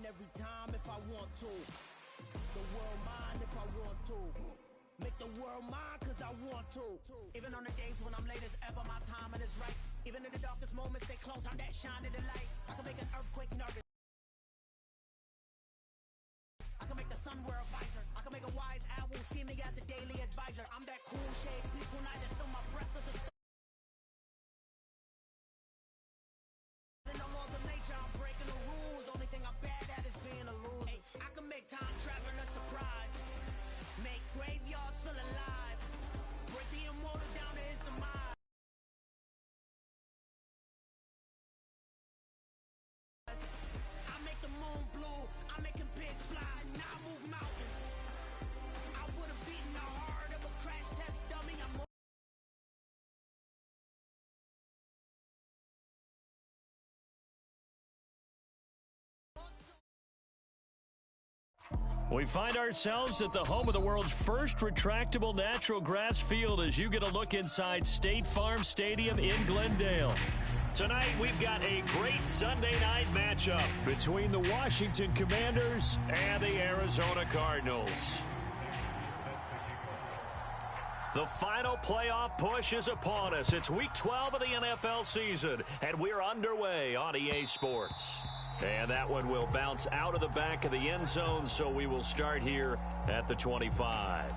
every time if I want to. The world mine if I want to. Make the world mine cause I want to. Even on the days when I'm late as ever, my timing is right. Even in the darkest moments, stay close, I'm that shine of the light. I can make an earthquake nervous. I can make the sun wear a visor. I can make a wise owl see me as a daily advisor. I'm that cool shade, peaceful night, and still my breath is a in the laws of nature, I'm breaking the rules. Only thing I'm bad at is being a loser. Hey, I can make time travel a surprise. Make graveyards feel alive. Break the immortal down to his demise. I make the moon blue. I make him pigs fly. Now I move mountains. I would have beaten the heart of a crash test dummy. I'm We find ourselves at the home of the world's first retractable natural grass field as you get a look inside State Farm Stadium in Glendale. Tonight, we've got a great Sunday night matchup between the Washington Commanders and the Arizona Cardinals. The final playoff push is upon us. It's Week 12 of the NFL season, and we're underway on EA Sports. And that one will bounce out of the back of the end zone, so we will start here at the 25.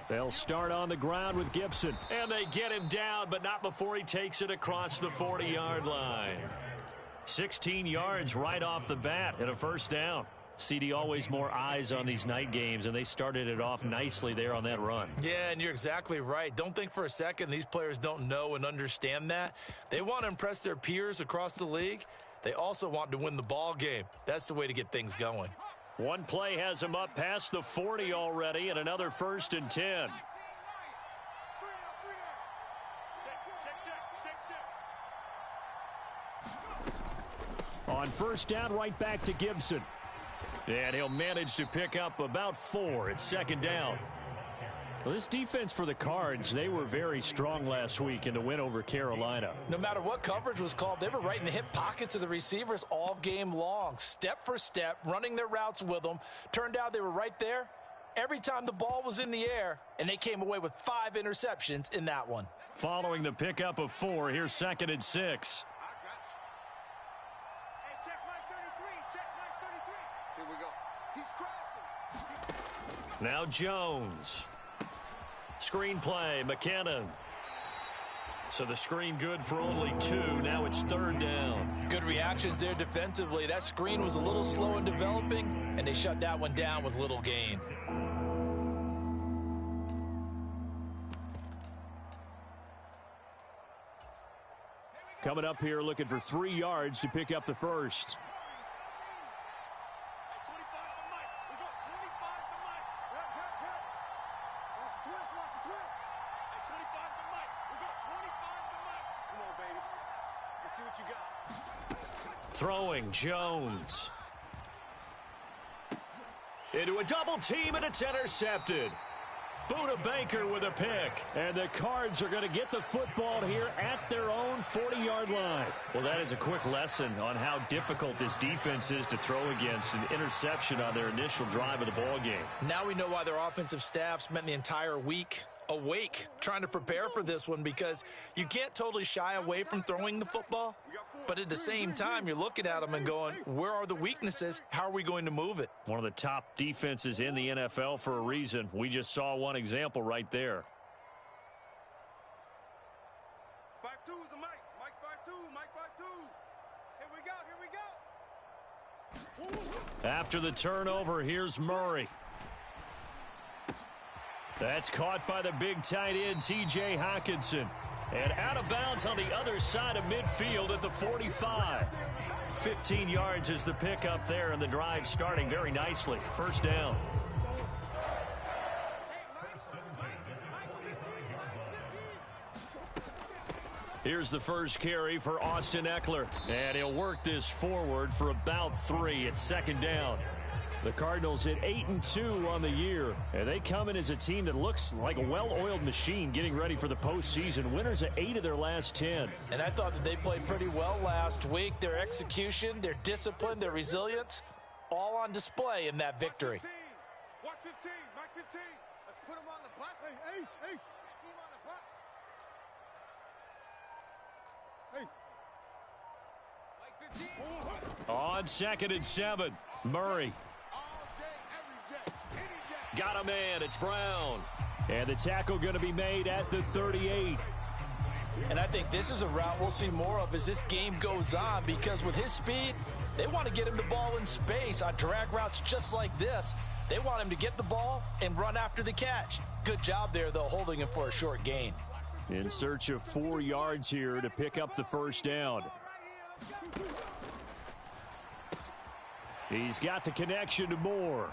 They'll start on the ground with Gibson. And they get him down, but not before he takes it across the 40-yard line. 16 yards right off the bat and a first down. CD, always more eyes on these night games, and they started it off nicely there on that run. Yeah, and you're exactly right. Don't think for a second these players don't know and understand that. They want to impress their peers across the league. They also want to win the ball game. That's the way to get things going. One play has him up past the 40 already, and another 1st and 10. On first down, right back to Gibson. And he'll manage to pick up about 4. It's 2nd down. Well, this defense for the Cards, they were very strong last week in the win over Carolina. No matter what coverage was called, they were right in the hip pockets of the receivers all game long. Step for step, running their routes with them. Turned out they were right there every time the ball was in the air, and they came away with 5 interceptions in that one. Following the pickup of 4, here's 2nd and 6. Now Jones. Screen play, McKinnon. So the screen good for only 2. Now it's 3rd down. Good reactions there defensively. That screen was a little slow in developing, and they shut that one down with little gain. Coming up here looking for 3 yards to pick up the first. Throwing, Jones. Into a double team, and it's intercepted. Buda Baker with a pick. And the Cards are going to get the football here at their own 40-yard line. Well, that is a quick lesson on how difficult this defense is to throw against. An interception on their initial drive of the ball game. Now we know why their offensive staff spent the entire week awake trying to prepare for this one, because you can't totally shy away from throwing the football, but at the same time you're looking at them and going, where are the weaknesses? How are we going to move it? One of the top defenses in the NFL for a reason. We just saw one example right there. 5-2 is the Mike. Mike 5-2. Mike 5-2. Here we go. After the turnover, here's Murray. That's caught by the big tight end, T.J. Hockenson. And out of bounds on the other side of midfield at the 45. 15 yards is the pickup there, and the drive starting very nicely. First down. Here's the first carry for Austin Eckler. And he'll work this forward for about 3 at second down. The Cardinals at 8-2 on the year. And they come in as a team that looks like a well-oiled machine getting ready for the postseason. Winners of 8 of their last 10. And I thought that they played pretty well last week. Their execution, their discipline, their resilience, all on display in that victory. Watch 15, Mike 15. Let's put him on the bus. Hey, Ace. Team on the bus. On 2nd and 7, Murray. Got a man, it's Brown. And the tackle going to be made at the 38. And I think this is a route we'll see more of as this game goes on, because with his speed, they want to get him the ball in space on drag routes just like this. They want him to get the ball and run after the catch. Good job there, though, holding him for a short gain. In search of 4 yards here to pick up the first down. He's got the connection to Moore.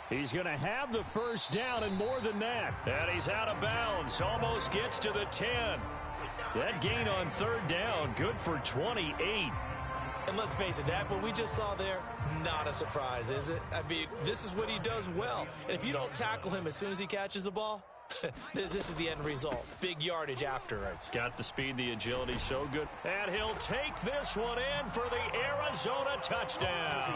He's going to have the first down and more than that. And he's out of bounds. Almost gets to the 10. That gain on third down, good for 28. And let's face it, that what we just saw there, not a surprise, is it? I mean, this is what he does well. And if you don't tackle him as soon as he catches the ball, this is the end result. Big yardage afterwards. Got the speed, the agility, so good. And he'll take this one in for the Arizona touchdown.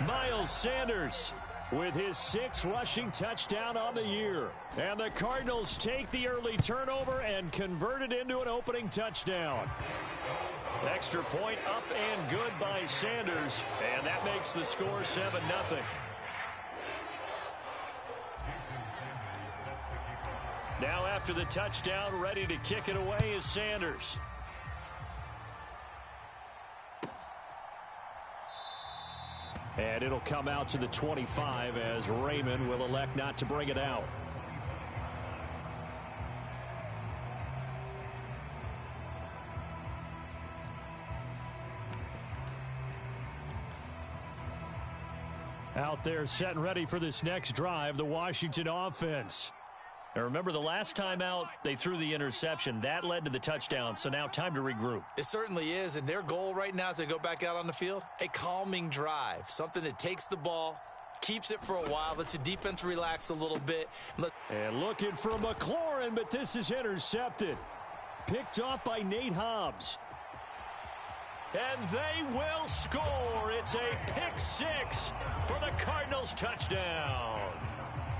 Miles Sanders with his 6th rushing touchdown on the year. And the Cardinals take the early turnover and convert it into an opening touchdown. Extra point up and good by Sanders. And that makes the score 7-0. Now after the touchdown, ready to kick it away is Sanders. And it'll come out to the 25 as Raymond will elect not to bring it out. Out there set and ready for this next drive, the Washington offense. Now remember, the last time out, they threw the interception. That led to the touchdown, so now time to regroup. It certainly is, and their goal right now as they go back out on the field, a calming drive, something that takes the ball, keeps it for a while, lets the defense relax a little bit. And looking for McLaurin, but this is intercepted. Picked off by Nate Hobbs. And they will score. It's a pick 6 for the Cardinals touchdown.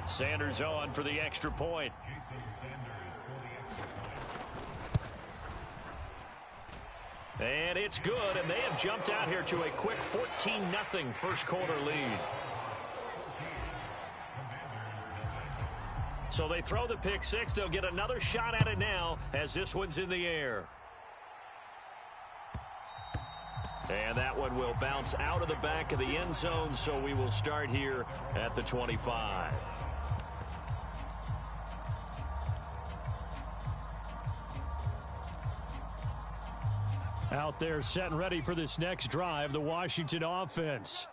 Sanders on for the extra point. And it's good, and they have jumped out here to a quick 14-0 first quarter lead. So they throw the pick 6. They'll get another shot at it now as this one's in the air. And that one will bounce out of the back of the end zone, so we will start here at the 25. Out there set and ready for this next drive, the Washington offense.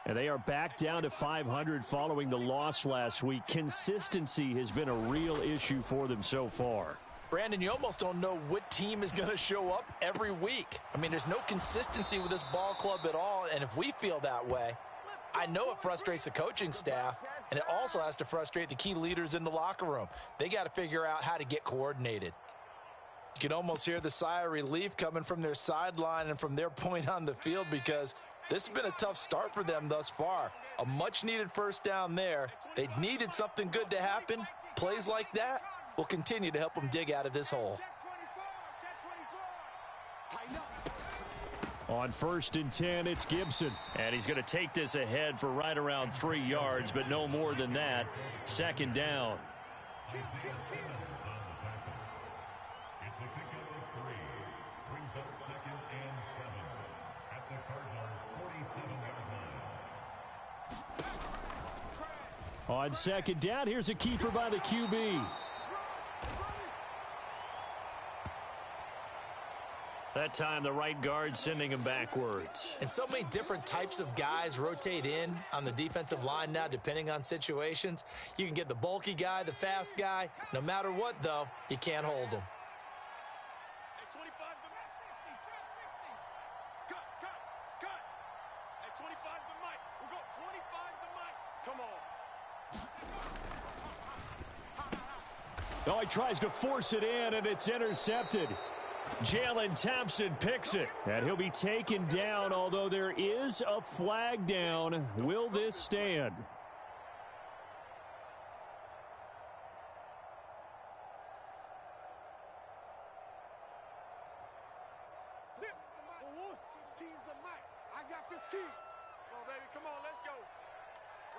And they are back down to 500 following the loss last week. Consistency has been a real issue for them so far. Brandon, you almost don't know what team is going to show up every week. I mean, there's no consistency with this ball club at all, and if we feel that way, I know it frustrates the coaching staff, and it also has to frustrate the key leaders in the locker room. They got to figure out how to get coordinated. You can almost hear the sigh of relief coming from their sideline and from their point on the field, because this has been a tough start for them thus far. A much-needed first down there. They needed something good to happen. Plays like that will continue to help them dig out of this hole. On 1st and 10, it's Gibson. And he's going to take this ahead for right around 3 yards, but no more than that. Second down. On second down, here's a keeper by the QB. That time, the right guard sending him backwards. And so many different types of guys rotate in on the defensive line now, depending on situations. You can get the bulky guy, the fast guy. No matter what, though, you can't hold them. Hey, 25 the Mike. 60. Cut. Hey, 25 the Mike. We'll go 25 the Mike. Come on. Oh, he tries to force it in, and it's intercepted. Jalen Thompson picks it, and he'll be taken down, although there is a flag down. Will this stand? Zip. 15's the mic. I got 15. Come on, baby. Come on, let's go.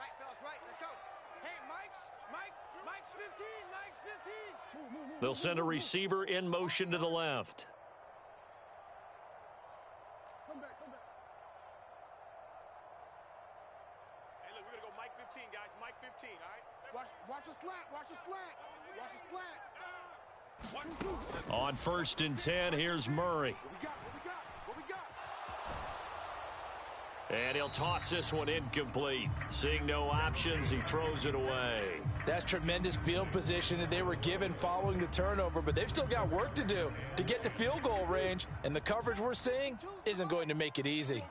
Right, fellas, right. Let's go. Hey, Mike's 15. Mike's 15. They'll send a receiver in motion to the left. Come back. Hey, look, we're going to go Mike 15, guys. Mike 15, all right? Watch a slant. On 1st and 10, here's Murray. What we got? And he'll toss this one incomplete. Seeing no options, he throws it away. That's tremendous field position that they were given following the turnover, but they've still got work to do to get to field goal range, and the coverage we're seeing isn't going to make it easy.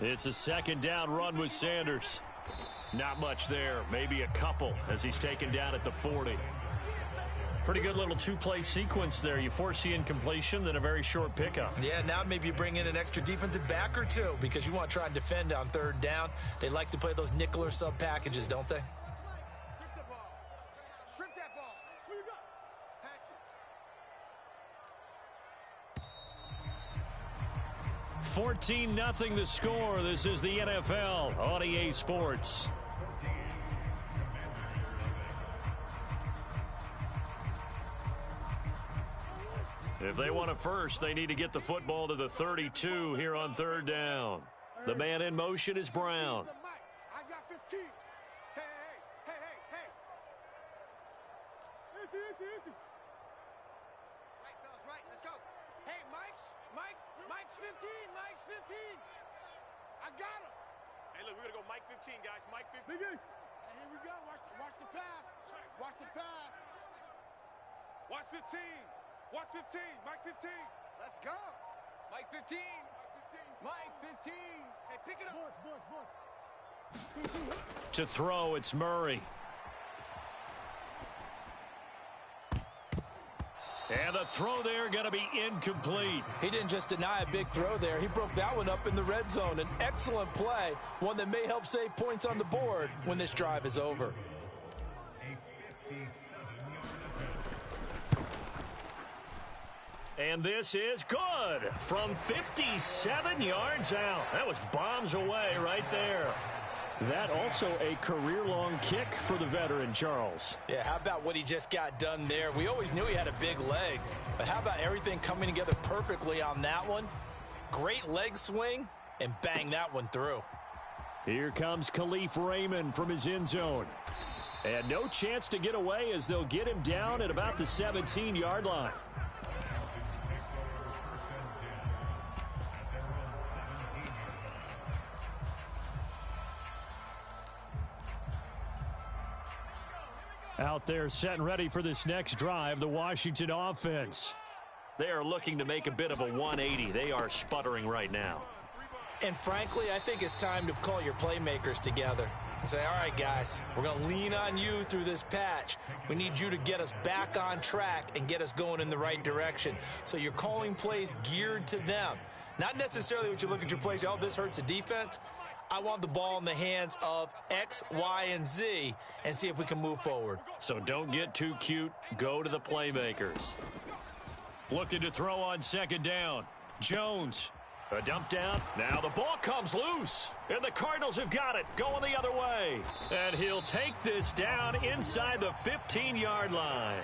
It's a 2nd down run with Sanders. Not much there, maybe a couple as he's taken down at the 40. Pretty good little two-play sequence there. You force the incompletion, then a very short pickup. Yeah, now maybe you bring in an extra defensive back or two because you want to try and defend on 3rd down. They like to play those nickel or sub packages, don't they? Strip that ball. Who you got? Patch it. 14-0 the score. This is the NFL on EA Sports. If they want it first, they need to get the football to the 32 here on 3rd down. The man in motion is Brown. I got 15. Hey. Right, fellas, right. Let's go. Hey, Mike's 15. Mike's 15. I got him. Hey, look, we're going to go Mike 15, guys. Mike 15. Hey, here we go. Watch the pass. Watch 15. Watch 15. Mike 15. Let's go. Mike 15. Mike 15. Hey, pick it up. Boards. To throw, it's Murray. And the throw there going to be incomplete. He didn't just deny a big throw there. He broke that one up in the red zone. An excellent play, one that may help save points on the board when this drive is over. And this is good from 57 yards out. That was bombs away right there. That also a career-long kick for the veteran, Charles. Yeah, how about what he just got done there? We always knew he had a big leg, but how about everything coming together perfectly on that one? Great leg swing, and bang that one through. Here comes Khalif Raymond from his end zone. And no chance to get away as they'll get him down at about the 17-yard line. Out there set and ready for this next drive, the Washington offense. They are looking to make a bit of a 180. They are sputtering right now. And frankly, I think it's time to call your playmakers together and say, all right, guys, we're going to lean on you through this patch. We need you to get us back on track and get us going in the right direction. So you're calling plays geared to them. Not necessarily what you look at your plays, oh, this hurts the defense. I want the ball in the hands of X, Y, and Z and see if we can move forward. So don't get too cute. Go to the playmakers. Looking to throw on 2nd down. Jones. A dump down. Now the ball comes loose. And the Cardinals have got it. Going the other way. And he'll take this down inside the 15-yard line.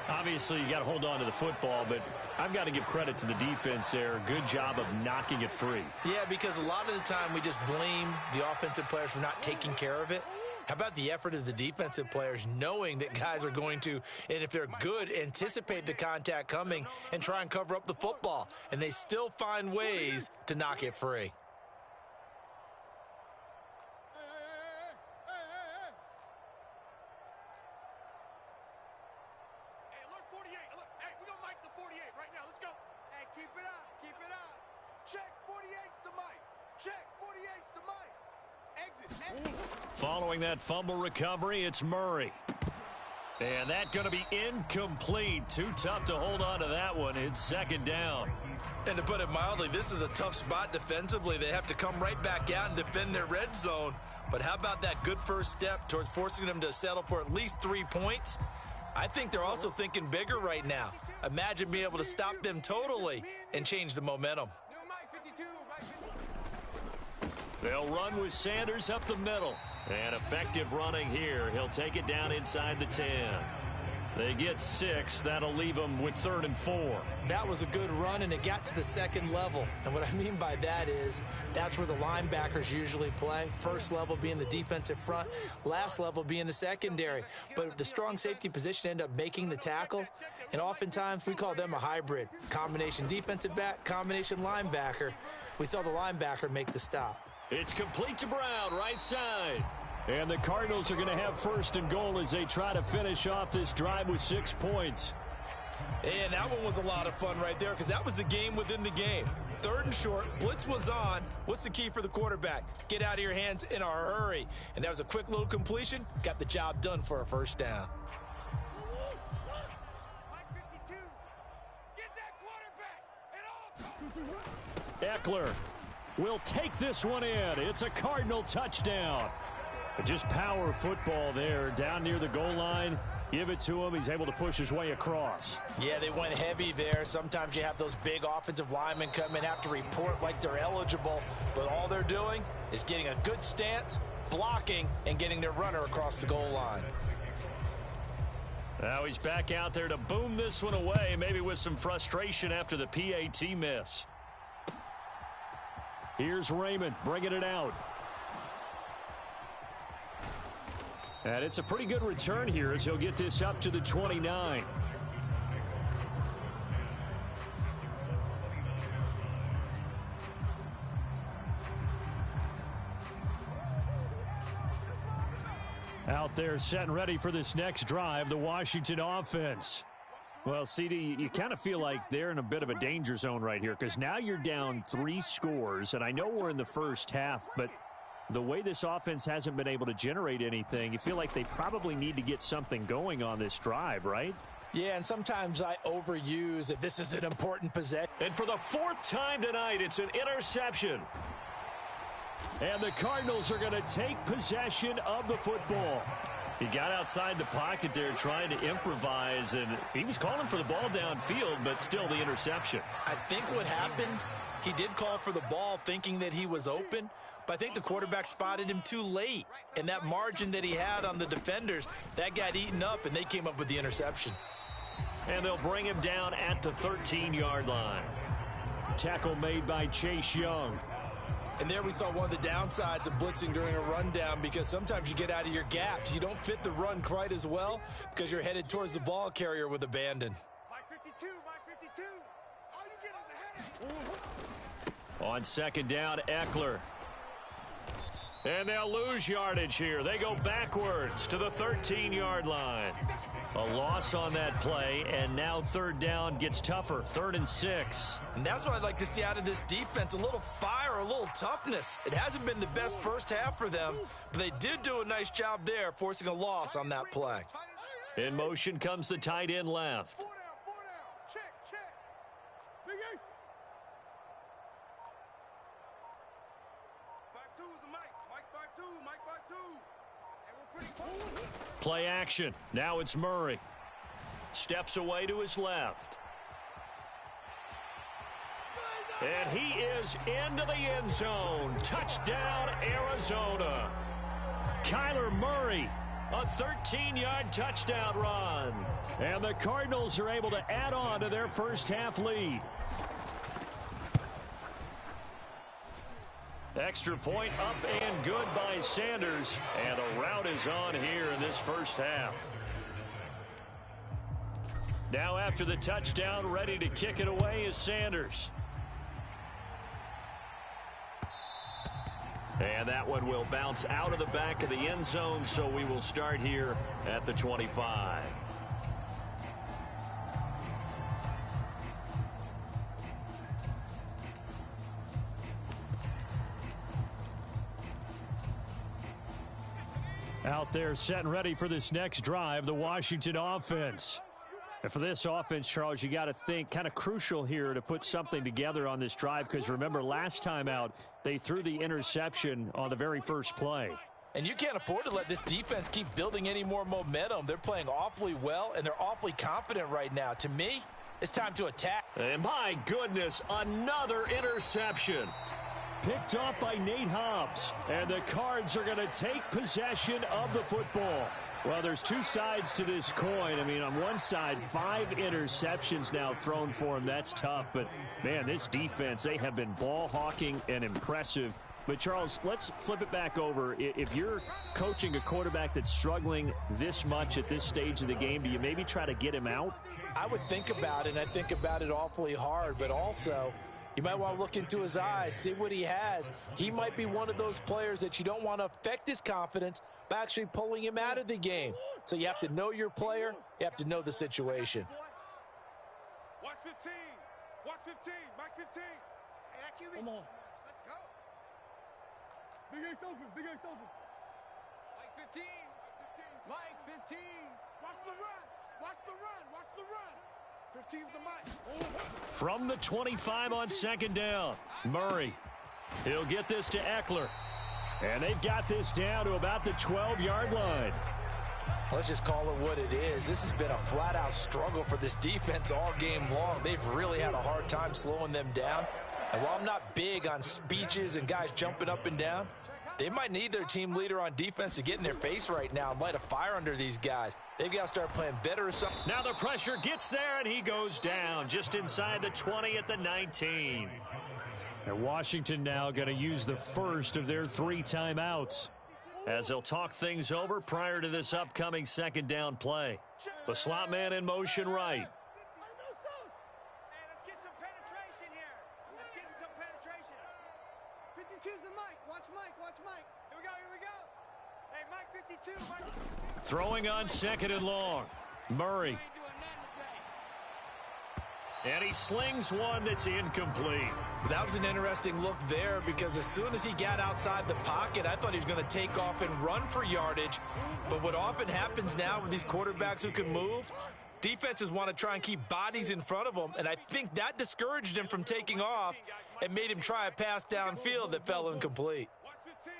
Obviously, you got to hold on to the football, but I've got to give credit to the defense there. Good job of knocking it free. Yeah, because a lot of the time we just blame the offensive players for not taking care of it. How about the effort of the defensive players knowing that guys are going to, and if they're good, anticipate the contact coming and try and cover up the football. And they still find ways to knock it free. Following that fumble recovery, it's Murray. And that's going to be incomplete. Too tough to hold on to that one. It's second down. And to put it mildly, this is a tough spot defensively. They have to come right back out and defend their red zone. But how about that good first step towards forcing them to settle for at least 3 points? I think they're also thinking bigger right now. Imagine being able to stop them totally and change the momentum. They'll run with Sanders up the middle. And effective running here. He'll take it down inside the 10. They get 6. That'll leave them with 3rd and 4. That was a good run, and it got to the second level. And what I mean by that is that's where the linebackers usually play. First level being the defensive front, last level being the secondary. But the strong safety position ended up making the tackle, and oftentimes we call them a hybrid. Combination defensive back, combination linebacker. We saw the linebacker make the stop. It's complete to Brown, right side. And the Cardinals are going to have 1st and goal as they try to finish off this drive with 6 points. And that one was a lot of fun right there because that was the game within the game. 3rd and short, blitz was on. What's the key for the quarterback? Get out of your hands in a hurry. And that was a quick little completion. Got the job done for a 1st down. Eckler will take this one in. It's a Cardinal touchdown. Just power football there down near the goal line. Give it to him. He's able to push his way across. Yeah, they went heavy there. Sometimes you have those big offensive linemen come in, have to report like they're eligible, but all they're doing is getting a good stance, blocking, and getting their runner across the goal line. Now he's back out there to boom this one away, maybe with some frustration after the PAT miss. Here's Raymond bringing it out. And it's a pretty good return here as he'll get this up to the 29. Out there set and ready for this next drive, the Washington offense. Well, CD, you kind of feel like they're in a bit of a danger zone right here because now you're down 3 scores, and I know we're in the first half, but the way this offense hasn't been able to generate anything, you feel like they probably need to get something going on this drive, right? Yeah, and sometimes I overuse it. This is an important possession. And for the 4th time tonight, it's an interception. And the Cardinals are going to take possession of the football. He got outside the pocket there trying to improvise, and he was calling for the ball downfield, but still the interception. I think what happened, he did call for the ball thinking that he was open, but I think the quarterback spotted him too late. And that margin that he had on the defenders, that got eaten up, and they came up with the interception. And they'll bring him down at the 13-yard line. Tackle made by Chase Young. And there we saw one of the downsides of blitzing during a rundown because sometimes you get out of your gaps. You don't fit the run quite as well because you're headed towards the ball carrier with abandon. Mike 52, Mike 52. All you get is a headache. On second down, Eckler. And they'll lose yardage here. They go backwards to the 13-yard line. A loss on that play, and now 3rd down gets tougher, 3rd and 6. And that's what I'd like to see out of this defense, a little fire, a little toughness. It hasn't been the best first half for them, but they did do a nice job there, forcing a loss on that play. In motion comes the tight end left. 4 down. Check. Big Ace. 5-2 is the Mike. Mike 5-2. Mike 5-2. And we're pretty close. Play action. Now it's Murray. Steps away to his left. And he is into the end zone. Touchdown, Arizona. Kyler Murray, a 13-yard touchdown run. And the Cardinals are able to add on to their first half lead. Extra point up and good by Sanders. And a rout is on here in this first half. Now after the touchdown, ready to kick it away is Sanders. And that one will bounce out of the back of the end zone, so we will start here at the 25. Out there set and ready for this next drive, the Washington offense. And for this offense, Charles, you got to think kind of crucial here to put something together on this drive, because remember last time out they threw the interception on the very first play. And you can't afford to let this defense keep building any more momentum. They're playing awfully well, and they're awfully confident right now. To me, it's time to attack. And my goodness, another interception. Picked off by Nate Hobbs. And the Cards are going to take possession of the football. Well, there's two sides to this coin. I mean, on one side, 5 interceptions now thrown for him. That's tough. But, man, this defense, they have been ball hawking and impressive. But, Charles, let's flip it back over. If you're coaching a quarterback that's struggling this much at this stage of the game, do you maybe try to get him out? I would think about it, and I think about it awfully hard. But also, you might want to look into his eyes, see what he has. He might be one of those players that you don't want to affect his confidence by actually pulling him out of the game. So you have to know your player. You have to know the situation. Watch 15. Watch 15. Mike 15. Hey, that QB. Come on. Let's go. Big Ace open. Big Ace open. Mike 15. Mike 15. Watch the run. Watch the run. Watch the run. 15's the Mike. From the 25 on second down, Murray. He'll get this to Eckler. And they've got this down to about the 12-yard line. Let's just call it what it is. This has been a flat-out struggle for this defense all game long. They've really had a hard time slowing them down. And while I'm not big on speeches and guys jumping up and down, they might need their team leader on defense to get in their face right now and light a fire under these guys. They've got to start playing better or something. Now the pressure gets there, and he goes down just inside the 20 at the 19. And Washington now going to use the first of their 3 timeouts as they'll talk things over prior to this upcoming second down play. The slot man in motion right. Hey, let's get some penetration here. Let's get some penetration. 52's the Mike. Watch Mike. Watch Mike. Here we go. Here we go. Hey, Mike 52. Mike. Throwing on second and long. Murray. And he slings one that's incomplete. That was an interesting look there, because as soon as he got outside the pocket, I thought he was going to take off and run for yardage. But what often happens now with these quarterbacks who can move, defenses want to try and keep bodies in front of them, and I think that discouraged him from taking off and made him try a pass downfield that fell incomplete. Watch 15.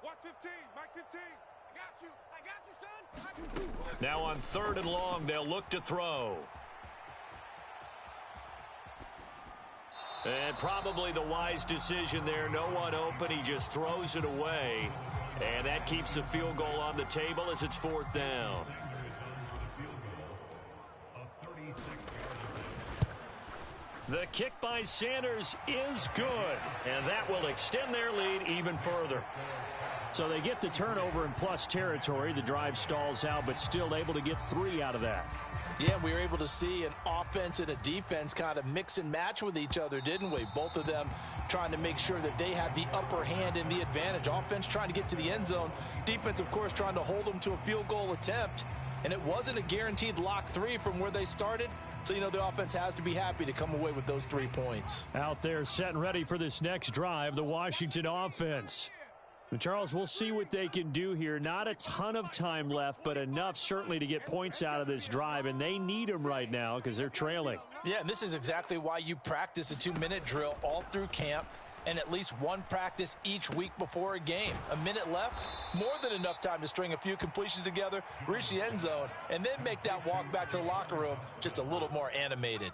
Watch 15. Mike 15. I got you, son. Now on third and long, they'll look to throw. And probably the wise decision there. No one open. He just throws it away. And that keeps the field goal on the table as it's 4th down. The kick by Sanders is good. And that will extend their lead even further. So they get the turnover in plus territory. The drive stalls out, but still able to get 3 out of that. Yeah, we were able to see an offense and a defense kind of mix and match with each other, didn't we? Both of them trying to make sure that they have the upper hand and the advantage. Offense trying to get to the end zone. Defense, of course, trying to hold them to a field goal attempt. And it wasn't a guaranteed lock 3 from where they started. So, you know, the offense has to be happy to come away with those 3 points. Out there set and ready for this next drive, the Washington offense. Charles, we'll see what they can do here. Not a ton of time left, but enough certainly to get points out of this drive, and they need them right now because they're trailing. Yeah, and this is exactly why you practice a 2-minute drill all through camp and at least 1 practice each week before a game. A minute left, more than enough time to string a few completions together, reach the end zone, and then make that walk back to the locker room just a little more animated.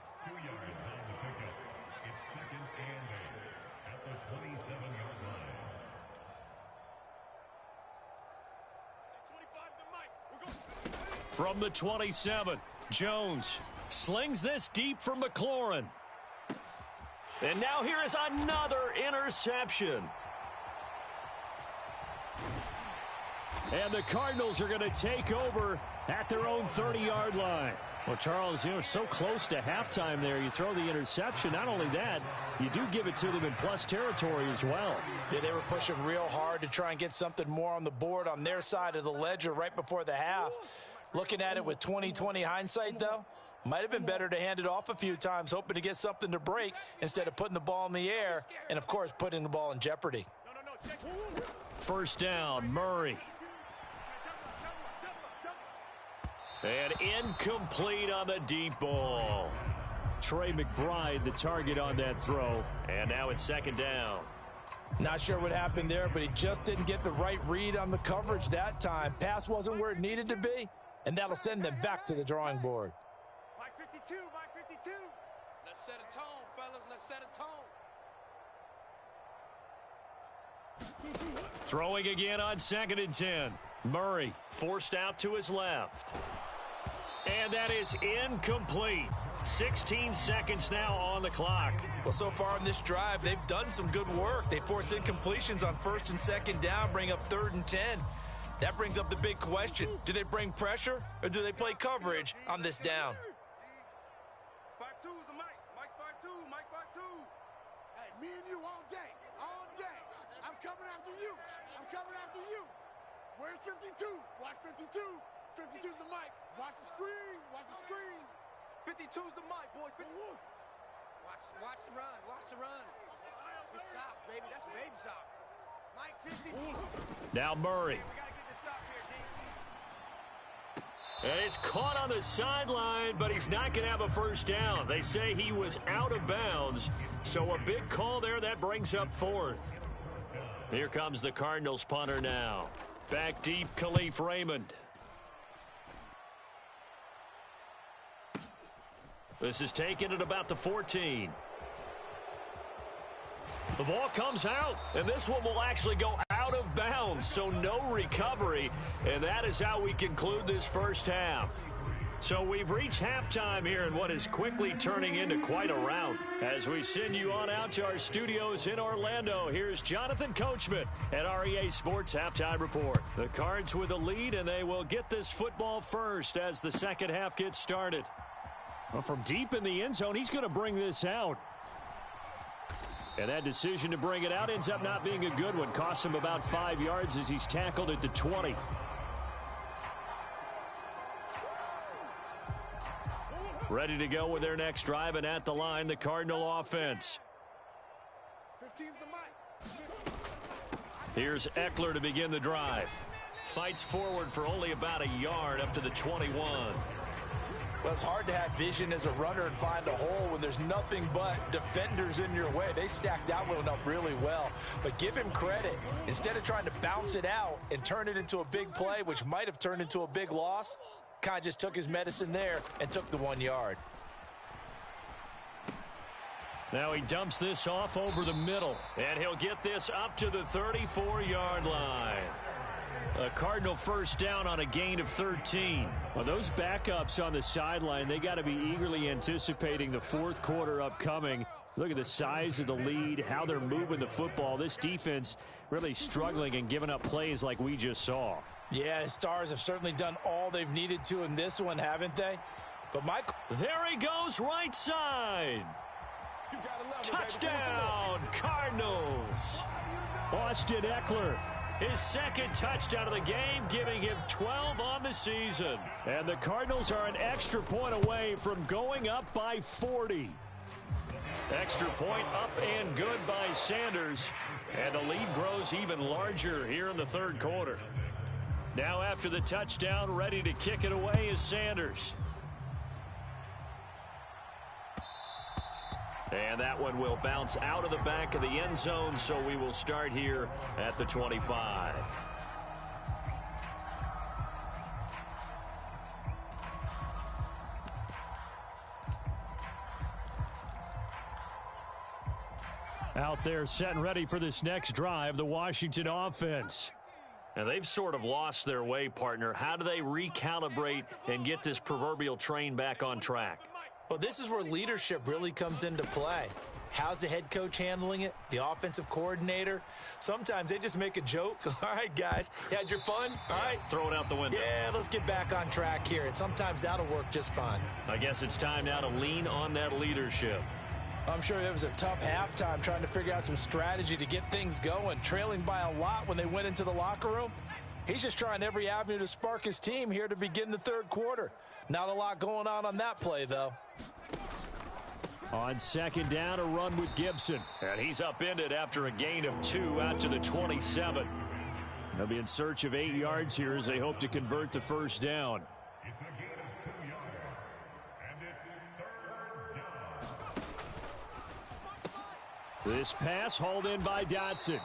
From the 27, Jones slings this deep for McLaurin. And now here is another interception. And the Cardinals are going to take over at their own 30-yard line. Well, Charles, so close to halftime there. You throw the interception. Not only that, you do give it to them in plus territory as well. Yeah, they were pushing real hard to try and get something more on the board on their side of the ledger right before the half. Looking at it with 20/20 hindsight, though, might have been better to hand it off a few times, hoping to get something to break instead of putting the ball in the air and, of course, putting the ball in jeopardy. First down, Murray. And incomplete on the deep ball. Trey McBride, the target on that throw. And now it's second down. Not sure what happened there, but he just didn't get the right read on the coverage that time. Pass wasn't where it needed to be, and that'll send them back to the drawing board. Mike 52, Mike 52. Let's set a tone, fellas. Let's set a tone. Throwing again on 2nd and 10. Murray forced out to his left. And that is incomplete. 16 seconds now on the clock. Well, so far in this drive, they've done some good work. They force incompletions on 1st and 2nd down, bring up 3rd and 10. That brings up the big question. Do they bring pressure or do they play coverage on this down? 5-2 is the Mike. Mike 5-2. Mike 5-2. Hey, me and you all day. All day. I'm coming after you. I'm coming after you. Where's 52? Watch 52. 52's the Mike. Watch the screen. Watch the screen. 52's the Mike, boys. Watch the run. Watch the run. It's soft, baby. That's baby soft. Mike 50. Now Murray. We got to get this stop here, D. And it's caught on the sideline, but he's not going to have a first down. They say he was out of bounds, so a big call there. That brings up 4th. Here comes the Cardinals punter now. Back deep, Khalif Raymond. This is taken at about the 14. The ball comes out, and this one will actually go out of bounds, so no recovery. And that is how we conclude this first half. So we've reached halftime here in what is quickly turning into quite a rout. As we send you on out to our studios in Orlando, here's Jonathan Coachman at REA Sports Halftime Report. The Cards with a lead, and they will get this football first as the second half gets started. Well, from deep in the end zone, he's going to bring this out. And that decision to bring it out ends up not being a good one. Costs him about 5 yards as he's tackled at the 20. Ready to go with their next drive, and at the line, the Cardinal offense. 15's the Mike. Here's Eckler to begin the drive. Fights forward for only about a yard up to the 21. Well, it's hard to have vision as a runner and find a hole when there's nothing but defenders in your way. They stacked that one up really well. But give him credit. Instead of trying to bounce it out and turn it into a big play, which might have turned into a big loss, kind of just took his medicine there and took the 1 yard. Now he dumps this off over the middle, and he'll get this up to the 34-yard line. A Cardinal first down on a gain of 13. Well, those backups on the sideline, they got to be eagerly anticipating the fourth quarter upcoming. Look at the size of the lead, how they're moving the football. This defense really struggling and giving up plays like we just saw. Yeah, the Stars have certainly done all they've needed to in this one, haven't they? But Mike, there he goes, right side. Touchdown, Cardinals. Austin Eckler, his second touchdown of the game, giving him 12 on the season. And the Cardinals are an extra point away from going up by 40. Extra point up and good by Sanders. And the lead grows even larger here in the third quarter. Now after the touchdown, ready to kick it away is Sanders. And that one will bounce out of the back of the end zone, so we will start here at the 25. Out there set and ready for this next drive, the Washington offense. And they've sort of lost their way, partner. How do they recalibrate and get this proverbial train back on track? well, this is where leadership really comes into play. How's the head coach handling it? The offensive coordinator? Sometimes they just make a joke. All right, guys, you had your fun? All right. Throw it out the window. Yeah, let's get back on track here, and sometimes that'll work just fine. I guess it's time now to lean on that leadership. I'm sure it was a tough halftime trying to figure out some strategy to get things going, trailing by a lot when they went into the locker room. He's just trying every avenue to spark his team here to begin the third quarter. Not a lot going on that play, though. On second down, a run with Gibson. And he's upended after a gain of 2 out to the 27. They'll be in search of 8 yards here as they hope to convert the first down. This pass hauled in by Dotson.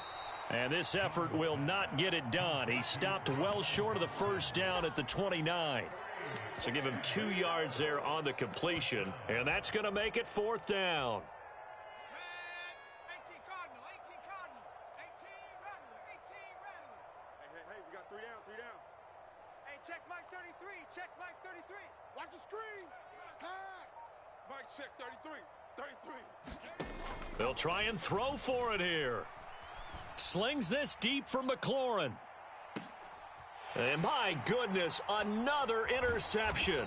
And this effort will not get it done. He stopped well short of the first down at the 29. So give him 2 yards there on the completion. And that's going to make it fourth down. 18 Cardinal, 18 Cardinal, 18 Rattler, 18 Rattler. Hey, we got 3 down. Hey, check Mike 33, check Mike 33. Watch the screen. Pass. Mike, check 33. They'll try and throw for it here. Slings this deep from McLaurin. And my goodness, another interception.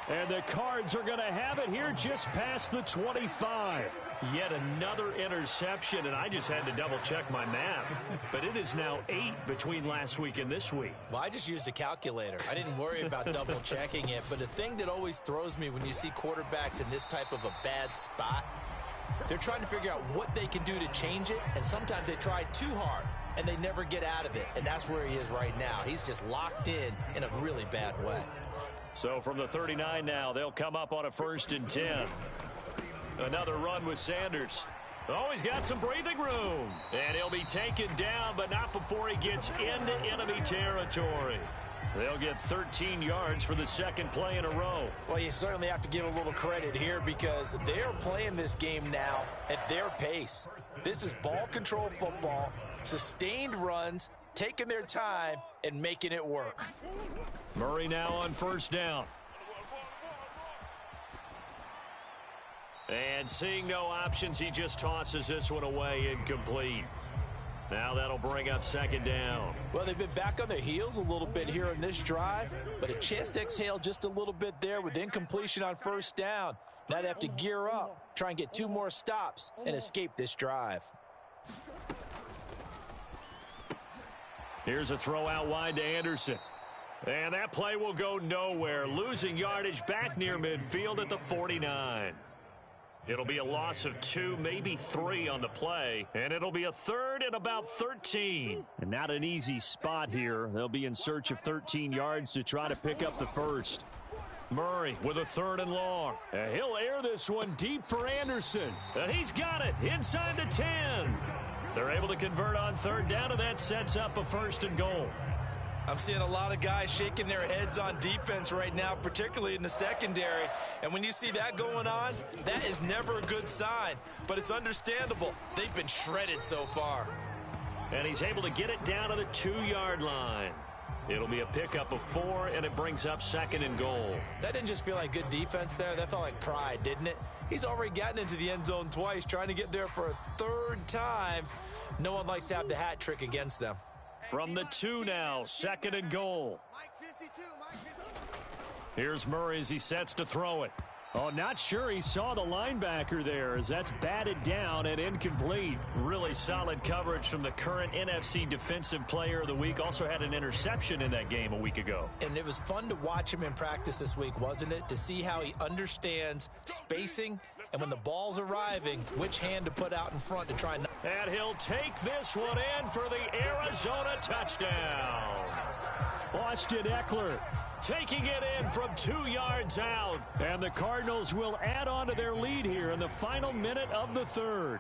And the Cards are going to have it here just past the 25. Yet another interception, and I just had to double-check my math. But it is now 8 between last week and this week. Well, I just used a calculator. I didn't worry about double-checking it. But the thing that always throws me when you see quarterbacks in this type of a bad spot, they're trying to figure out what they can do to change it, and sometimes they try too hard, and they never get out of it. And that's where he is right now. He's just locked in a really bad way. So from the 39 now, they'll come up on a 1st and 10. Another run with Sanders. Oh, he's got some breathing room. And he'll be taken down, but not before he gets into enemy territory. They'll get 13 yards for the second play in a row. Well, you certainly have to give a little credit here because they're playing this game now at their pace. This is ball control football, sustained runs, taking their time, and making it work. Murray now on 1st down. And seeing no options, he just tosses this one away incomplete. Now that'll bring up 2nd down. Well, they've been back on their heels a little bit here in this drive, but a chance to exhale just a little bit there with incompletion on 1st down. Now they have to gear up, try and get 2 more stops, and escape this drive. Here's a throw out wide to Anderson. And that play will go nowhere, losing yardage back near midfield at the 49. It'll be a loss of 2, maybe 3 on the play, and it'll be a 3rd and about 13. And not an easy spot here. They'll be in search of 13 yards to try to pick up the first. Murray with a 3rd and long. And he'll air this one deep for Anderson. And he's got it inside the 10. They're able to convert on 3rd down, and that sets up a 1st and goal. I'm seeing a lot of guys shaking their heads on defense right now, particularly in the secondary. And when you see that going on, that is never a good sign. But it's understandable. They've been shredded so far. And he's able to get it down to the 2-yard line. It'll be a pickup of 4, and it brings up 2nd and goal. That didn't just feel like good defense there. That felt like pride, didn't it? He's already gotten into the end zone twice, trying to get there for a 3rd time. No one likes to have the hat trick against them. From the 2 now, 2nd and goal. Mike 52, Mike 52. Here's Murray as he sets to throw it. Oh, not sure he saw the linebacker there as that's batted down and incomplete. Really solid coverage from the current NFC Defensive Player of the Week. Also had an interception in that game a week ago. And it was fun to watch him in practice this week, wasn't it? To see how he understands spacing and when the ball's arriving, which hand to put out in front to try and... And he'll take this one in for the Arizona touchdown. Austin Eckler taking it in from 2 yards out. And the Cardinals will add on to their lead here in the final minute of the 3rd.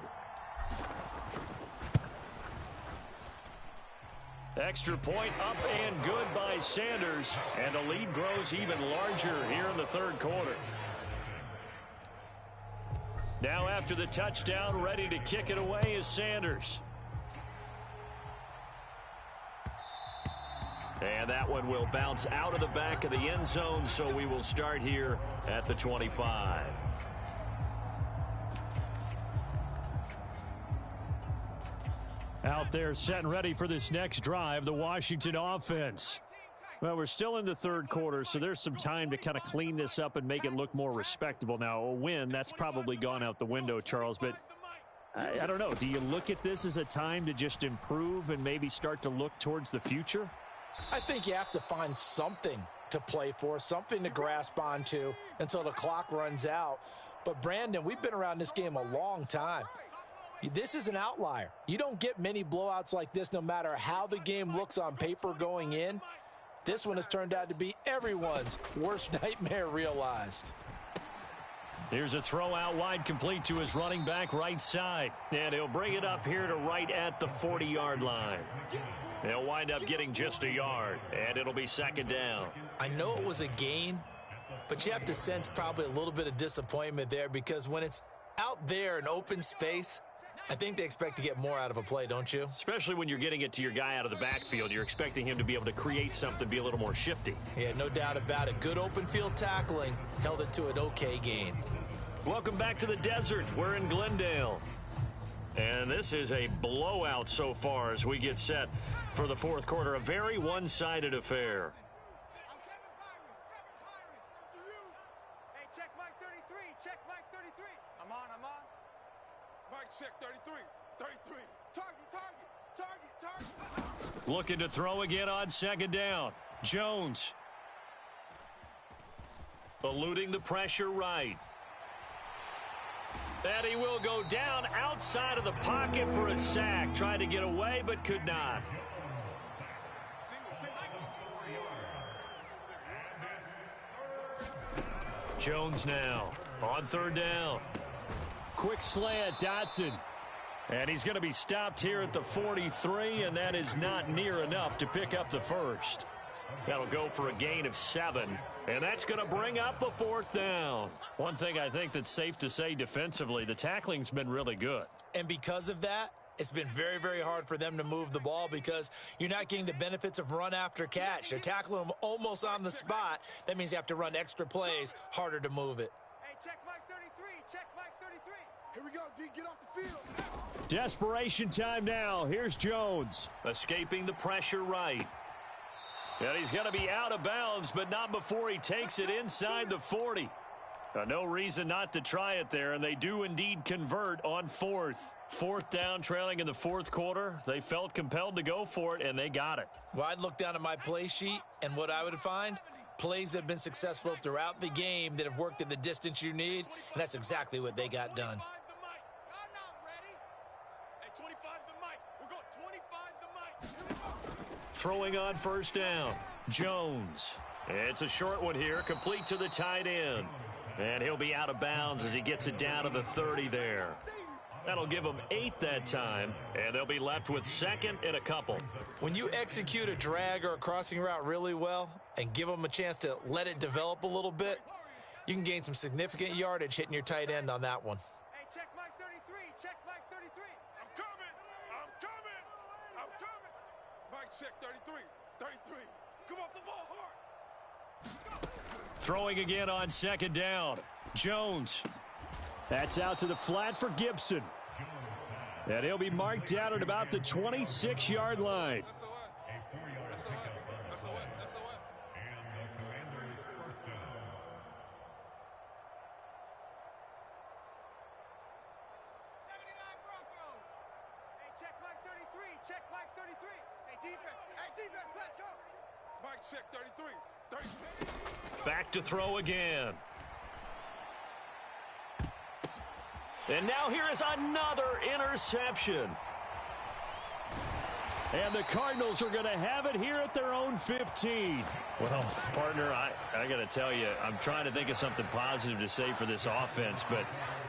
Extra point up and good by Sanders. And the lead grows even larger here in the 3rd quarter. Now after the touchdown, ready to kick it away is Sanders. And that one will bounce out of the back of the end zone, so we will start here at the 25. They're set and ready for this next drive, the Washington offense. Well, we're still in the third quarter, so there's some time to kind of clean this up and make it look more respectable. Now, a win, that's probably gone out the window, Charles, but I don't know. Do you look at this as a time to just improve and maybe start to look towards the future? I think you have to find something to play for, something to grasp onto until the clock runs out. But, Brandon, we've been around this game a long time. This is an outlier. You don't get many blowouts like this no matter how the game looks on paper going in. This one has turned out to be everyone's worst nightmare realized. Here's a throw out wide, complete to his running back right side. And he'll bring it up here to right at the 40-yard line. He'll wind up getting just a yard, and it'll be second down. I know it was a gain, but you have to sense probably a little bit of disappointment there because when it's out there in open space, I think they expect to get more out of a play, don't you? Especially when you're getting it to your guy out of the backfield. You're expecting him to be able to create something, be a little more shifty. Yeah, no doubt about it. Good open field tackling held it to an okay gain. Welcome back to the desert. We're in Glendale. And this is a blowout so far as we get set for the fourth quarter. A very one-sided affair. Hey, check Mike 33. Check Mike 33. I'm on. Mike, check 33. 33. Target. Looking to throw again on second down. Jones. Eluding the pressure right. And he will go down outside of the pocket for a sack. Tried to get away, but could not. Jones now on third down. Quick slant, Dotson. And he's going to be stopped here at the 43, and that is not near enough to pick up the first. That'll go for a gain of 7, and that's going to bring up a fourth down. One thing I think that's safe to say defensively, the tackling's been really good. And because of that, it's been very, very hard for them to move the ball because you're not getting the benefits of run after catch. They're tackling them almost on the spot. That means you have to run extra plays, harder to move it. Hey, check Mike 33. Check Mike 33. Here we go, D. Get off the field. Desperation time now. Here's Jones. Escaping the pressure right. And he's going to be out of bounds, but not before he takes it inside the 40. No reason not to try it there, and they do indeed convert on fourth. Fourth down, trailing in the fourth quarter. They felt compelled to go for it, and they got it. Well, I'd look down at my play sheet, and what I would find, plays that have been successful throughout the game that have worked at the distance you need, and that's exactly what they got done. Throwing on first down, Jones. It's a short one here, complete to the tight end. And he'll be out of bounds as he gets it down to the 30 there. That'll give them 8 that time, and they'll be left with second and a couple. When you execute a drag or a crossing route really well and give them a chance to let it develop a little bit, you can gain some significant yardage hitting your tight end on that one. Hey, check Mike 33. Check Mike 33. I'm coming. Mike, check 33. 33. Come off the ball hard. Throwing again on second down. Jones. That's out to the flat for Gibson. And he'll be marked down at about the 26-yard line. Check Mike 33. Check Mike 33. Hey, defense, let's go. Mike, check 33. 33. Back to throw again. And now here is another interception. And the Cardinals are going to have it here at their own 15. Well, partner, I got to tell you, I'm trying to think of something positive to say for this offense, but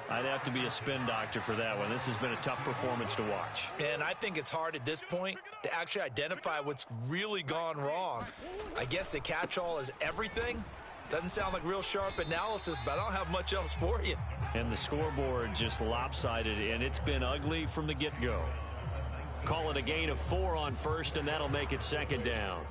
I'd have to be a spin doctor for that one. This has been a tough performance to watch. And I think it's hard at this point to actually identify what's really gone wrong. I guess the catch-all is everything. Doesn't sound like real sharp analysis, but I don't have much else for you. And the scoreboard just lopsided, and it's been ugly from the get-go. Call it a gain of 4 on first, and that'll make it second down.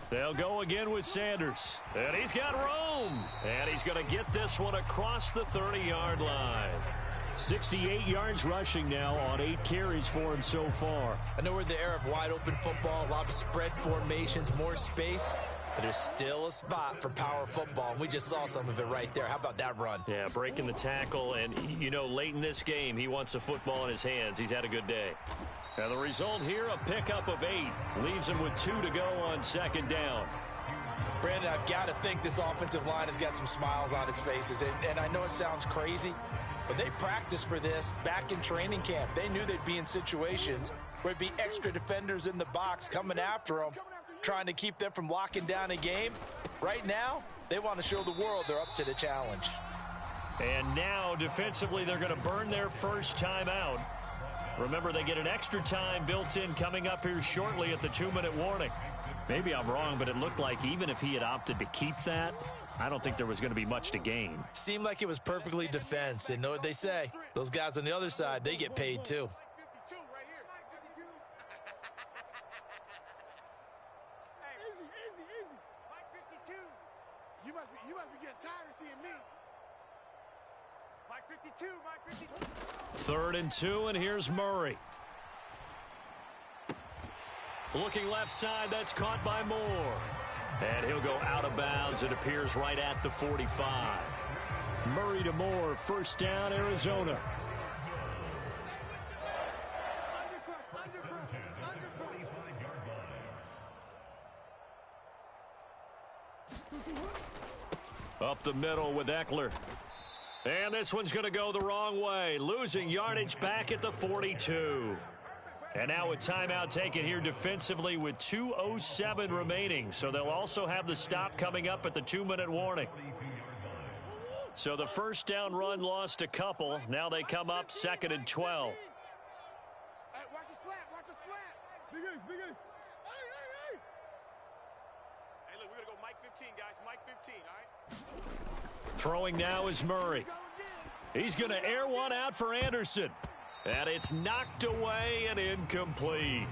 They'll go again with Sanders. And he's got room. And he's going to get this one across the 30-yard line. 68 yards rushing now on 8 carries for him so far. I know we're in the era of wide-open football, a lot of spread formations, more space, but there's still a spot for power football, and we just saw some of it right there. How about that run? Yeah, breaking the tackle, and, you know, late in this game, he wants the football in his hands. He's had a good day. And the result here, a pickup of 8. Leaves him with 2 to go on second down. Brandon, I've got to think this offensive line has got some smiles on its faces, and I know it sounds crazy, but they practiced for this back in training camp. They knew they'd be in situations where it'd be extra defenders in the box coming after them, trying to keep them from locking down a game. Right now, they want to show the world they're up to the challenge. And now, defensively, they're going to burn their first time out. Remember, they get an extra time built in coming up here shortly at the 2-minute warning. Maybe I'm wrong, but it looked like even if he had opted to keep that, I don't think there was going to be much to gain. Seemed like it was perfectly defense. And know what they say? Those guys on the other side, they get paid too. You must be getting tired of seeing me. Mike 52, Mike 52. 3rd and 2, and here's Murray. Looking left side, that's caught by Moore. And he'll go out of bounds. It appears right at the 45. Murray to Moore, first down, Arizona. Up the middle with Eckler. And this one's going to go the wrong way. Losing yardage back at the 42. And now a timeout taken here defensively with 2:07 remaining. So they'll also have the stop coming up at the 2-minute warning. So the first down run lost a couple. Now they come up 2nd and 12. Hey, watch the slant, watch the slant. Big ace, big ace. Hey. Hey, look, we're going to go Mike 15, guys. Mike 15, all right? Throwing now is Murray. He's going to air one out for Anderson. And it's knocked away and incomplete.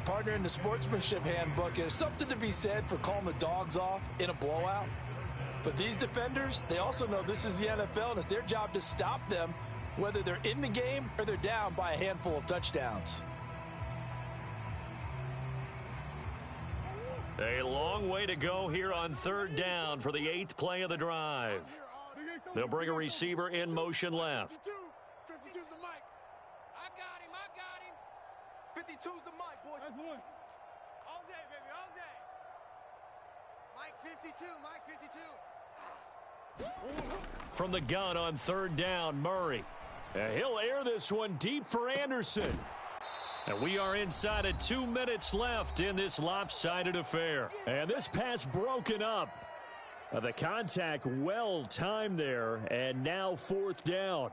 Partner, in the sportsmanship handbook, there's something to be said for calling the dogs off in a blowout. But these defenders, they also know this is the NFL, and it's their job to stop them, whether they're in the game or they're down by a handful of touchdowns. A long way to go here on 3rd down for the 8th play of the drive. They'll bring a receiver in motion left. 52's the mic. I got him. 52's the mic, boys. That's one. All day, baby, all day. Mike 52, Mike 52. From the gun on 3rd down, Murray. And he'll air this one deep for Anderson. And we are inside of 2 minutes left in this lopsided affair. And this pass broken up. The contact well timed there, and now 4th down.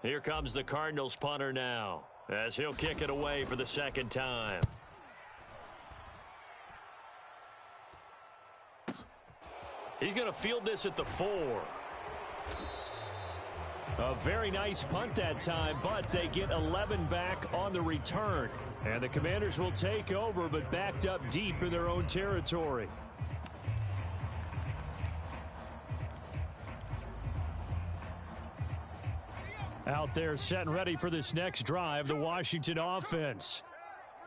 Here comes the Cardinals punter now, as he'll kick it away for the 2nd time. He's going to field this at the 4. A very nice punt that time, but they get 11 back on the return. And the Commanders will take over, but backed up deep in their own territory. Out there set and ready for this next drive, the Washington offense.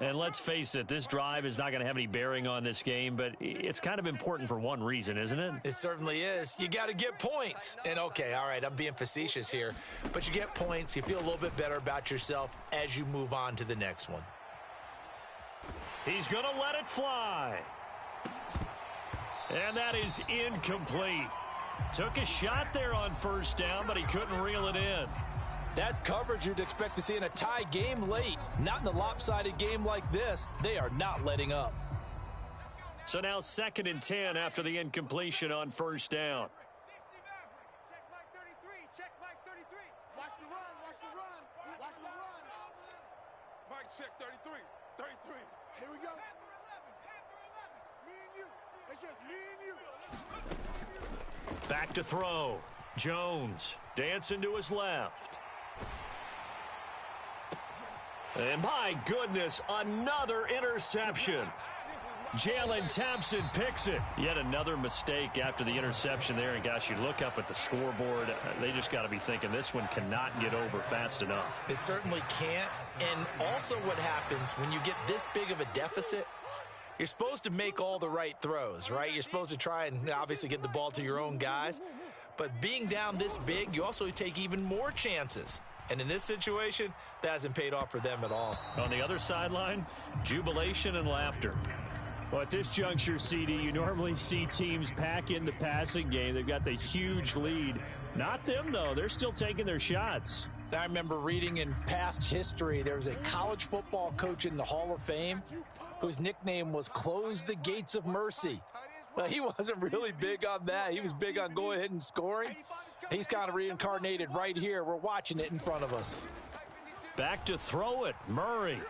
And let's face it, this drive is not going to have any bearing on this game, but it's kind of important for one reason, isn't it? It certainly is. You got to get points. And okay, all right, I'm being facetious here, but you get points. You feel a little bit better about yourself as you move on to the next one. He's going to let it fly. And that is incomplete. Took a shot there on 1st down, but he couldn't reel it in. That's coverage you'd expect to see in a tie game late. Not in a lopsided game like this. They are not letting up. So now 2nd and 10 after the incompletion on 1st down. Check Mike 33, check Mike 33. Watch the run, watch the run, watch the run. Mike, check 33, 33. Here we go. It's me and you. It's just me and you. Back to throw. Jones dancing to his left. And my goodness, another interception. Jalen Thompson picks it. Yet another mistake after the interception there. And, gosh, you look up at the scoreboard. They just got to be thinking this one cannot get over fast enough. It certainly can't. And also what happens when you get this big of a deficit, you're supposed to make all the right throws, right? You're supposed to try and obviously get the ball to your own guys. But being down this big, you also take even more chances. And in this situation, that hasn't paid off for them at all. On the other sideline, jubilation and laughter. Well, at this juncture, CD, you normally see teams pack in the passing game. They've got the huge lead. Not them, though. They're still taking their shots. I remember reading in past history, there was a college football coach in the Hall of Fame whose nickname was Close the Gates of Mercy. Well, he wasn't really big on that. He was big on going ahead and scoring. He's kind of reincarnated right here. We're watching it in front of us. Back to throw it. Murray.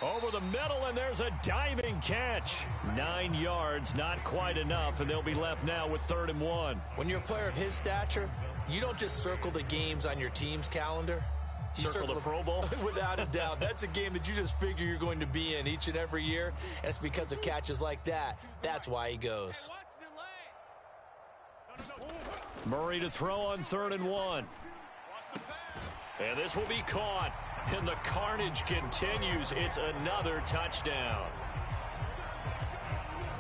Over the middle, and there's a diving catch. 9 yards, not quite enough, and they'll be left now with 3rd and 1. When you're a player of his stature, you don't just circle the games on your team's calendar. You circle the Pro Bowl? Without a doubt. That's a game that you just figure you're going to be in each and every year, and it's because of catches like that. That's why he goes. Murray to throw on 3rd and 1. And this will be caught. And the carnage continues. It's another touchdown.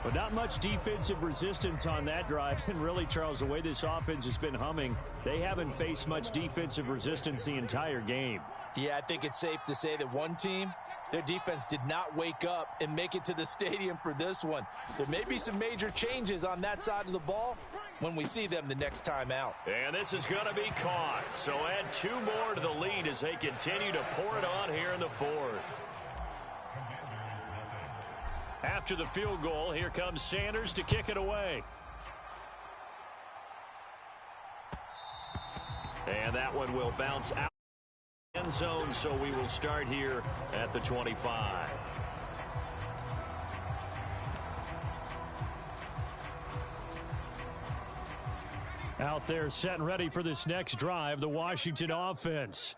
But not much defensive resistance on that drive. And really, Charles, the way this offense has been humming, they haven't faced much defensive resistance the entire game. Yeah, I think it's safe to say that one team, their defense did not wake up and make it to the stadium for this one. There may be some major changes on that side of the ball when we see them the next time out. And this is going to be caught. So add 2 more to the lead as they continue to pour it on here in the 4th. After the field goal, here comes Sanders to kick it away. And that one will bounce out end zone, so we will start here at the 25. Out there set and ready for this next drive, the Washington offense.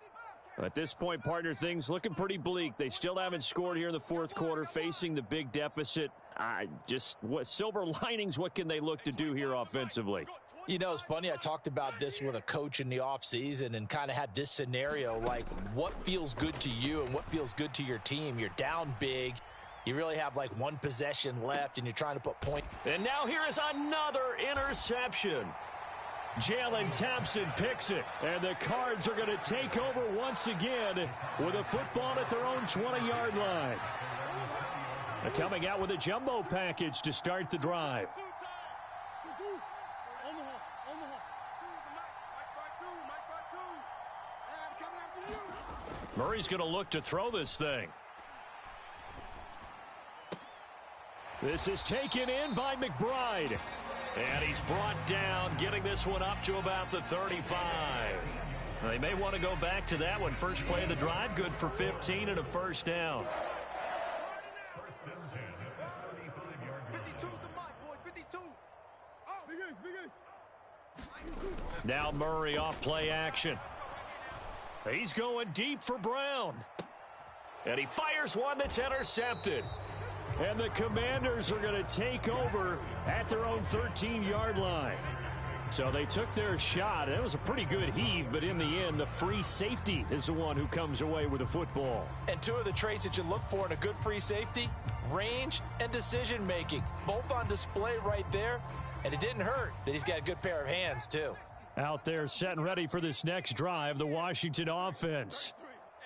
At this point, partner, things looking pretty bleak. They still haven't scored here in the 4th quarter, facing the big deficit. What silver linings, what can they look to do here offensively? You know, it's funny. I talked about this with a coach in the offseason and kind of had this scenario, like what feels good to you and what feels good to your team. You're down big. You really have like 1 possession left, and you're trying to put points. And now here is another interception. Jalen Thompson picks it, and the Cards are going to take over once again with a football at their own 20-yard line. They're coming out with a jumbo package to start the drive. Murray's going to look to throw this thing. This is taken in by McBride. And he's brought down, getting this one up to about the 35. They may want to go back to that one. First play of the drive, good for 15 and a first down. 52's the mark, boys. 52. Oh, big ace. Now Murray off play action. He's going deep for Brown. And he fires one that's intercepted. And the Commanders are going to take over at their own 13-yard line. So they took their shot. It was a pretty good heave, but in the end, the free safety is the one who comes away with the football. And 2 of the traits that you look for in a good free safety, range and decision-making, both on display right there. And it didn't hurt that he's got a good pair of hands, too. Out there set and ready for this next drive, the Washington offense.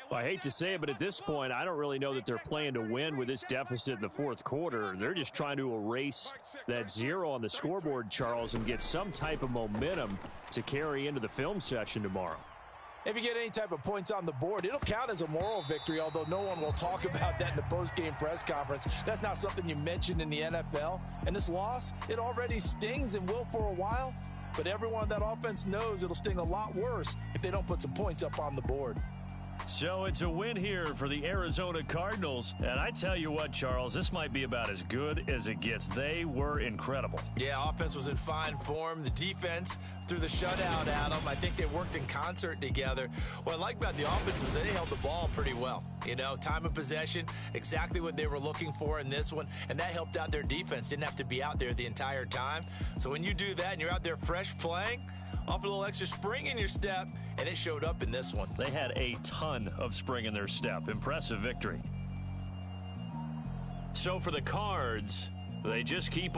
Well, I hate to say it, but at this point, I don't really know that they're playing to win with this deficit in the 4th quarter. They're just trying to erase that 0 on the scoreboard, Charles, and get some type of momentum to carry into the film session tomorrow. If you get any type of points on the board, it'll count as a moral victory, although no one will talk about that in the post-game press conference. That's not something you mentioned in the NFL. And this loss, it already stings and will for a while, but everyone on that offense knows it'll sting a lot worse if they don't put some points up on the board. So it's a win here for the Arizona Cardinals. And I tell you what, Charles, this might be about as good as it gets. They were incredible. Yeah, offense was in fine form. The defense threw the shutout at them. I think they worked in concert together. What I like about the offense was they held the ball pretty well. You know, time of possession, exactly what they were looking for in this one. And that helped out their defense. Didn't have to be out there the entire time. So when you do that and you're out there fresh playing, off a little extra spring in your step, and it showed up in this one. They had a ton of spring in their step. Impressive victory. So for the Cards, they just keep